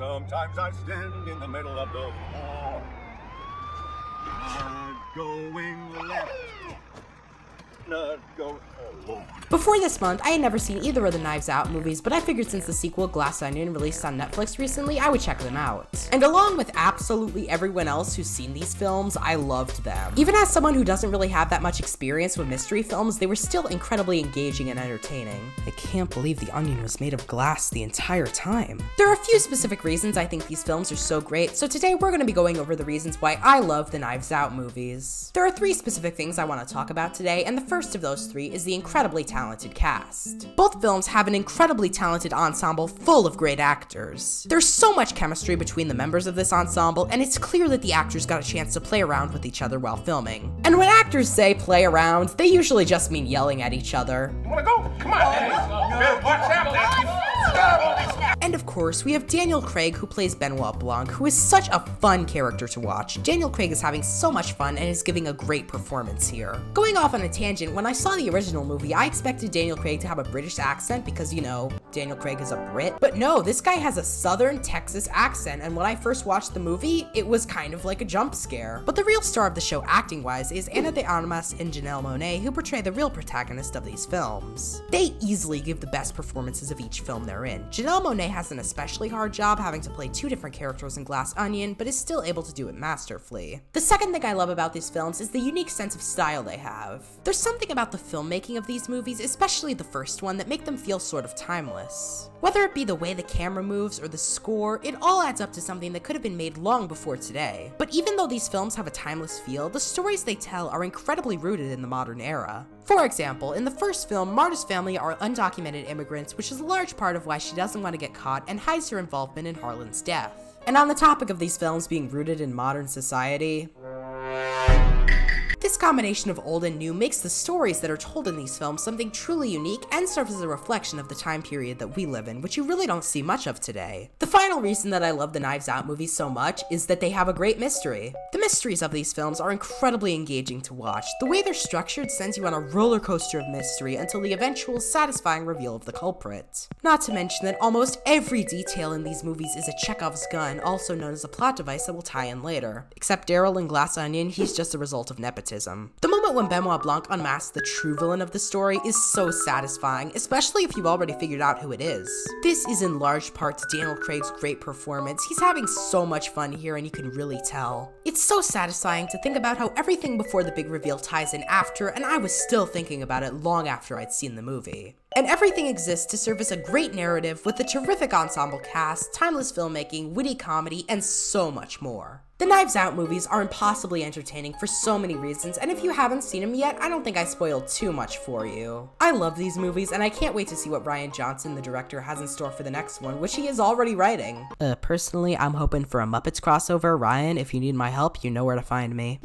Sometimes I stand in the middle of the floor, not going left, not going. Oh Lord. Before this month, I had never seen either of the Knives Out movies, but I figured since the sequel Glass Onion released on Netflix recently, I would check them out. And along with absolutely everyone else who's seen these films, I loved them. Even as someone who doesn't really have that much experience with mystery films, they were still incredibly engaging and entertaining. I can't believe the onion was made of glass the entire time. There are a few specific reasons I think these films are so great, so today we're going to be going over the reasons why I love the Knives Out movies. There are 3 specific things I want to talk about today, and the first of those 3 is the incredibly talented cast. Both films have an incredibly talented ensemble full of great actors. There's so much chemistry between the members of this ensemble, and it's clear that the actors got a chance to play around with each other while filming. And when actors say play around, they usually just mean yelling at each other. You wanna go? Come on, Bill, watch out, And of course, we have Daniel Craig, who plays Benoit Blanc, who is such a fun character to watch. Daniel Craig is having so much fun and is giving a great performance here. Going off on a tangent, when I saw the original movie, I expected Daniel Craig to have a British accent because, you know, Daniel Craig is a Brit. But no, this guy has a Southern Texas accent, and when I first watched the movie, it was kind of like a jump scare. But the real star of the show acting-wise is Ana de Armas and Janelle Monáe, who portray the real protagonist of these films. They easily give the best performances of each film they're in. Janelle Monáe has an especially hard job having to play 2 different characters in Glass Onion, but is still able to do it masterfully. The second thing I love about these films is the unique sense of style they have. There's something about the filmmaking of these movies, especially the first one, that make them feel sort of timeless. Whether it be the way the camera moves or the score, it all adds up to something that could have been made long before today. But even though these films have a timeless feel, the stories they tell are incredibly rooted in the modern era. For example, in the first film, Marta's family are undocumented immigrants, which is a large part of why she doesn't want to get caught and hides her involvement in Harlan's death. And on the topic of these films being rooted in modern society, this combination of old and new makes the stories that are told in these films something truly unique and serves as a reflection of the time period that we live in, which you really don't see much of today. The final reason that I love the Knives Out movies so much is that they have a great mystery. The mysteries of these films are incredibly engaging to watch. The way they're structured sends you on a roller coaster of mystery until the eventual satisfying reveal of the culprit. Not to mention that almost every detail in these movies is a Chekhov's gun, also known as a plot device that will tie in later. Except Daryl in Glass Onion, he's just a result of nepotism. The moment when Benoit Blanc unmasks the true villain of the story is so satisfying, especially if you've already figured out who it is. This is in large part to Daniel Craig's great performance. He's having so much fun here and you can really tell. It's so satisfying to think about how everything before the big reveal ties in after, and I was still thinking about it long after I'd seen the movie. And everything exists to serve as a great narrative with a terrific ensemble cast, timeless filmmaking, witty comedy, and so much more. The Knives Out movies are impossibly entertaining for so many reasons, and if you haven't seen them yet, I don't think I spoiled too much for you. I love these movies, and I can't wait to see what Rian Johnson, the director, has in store for the next one, which he is already writing. Personally, I'm hoping for a Muppets crossover. Ryan, if you need my help, you know where to find me.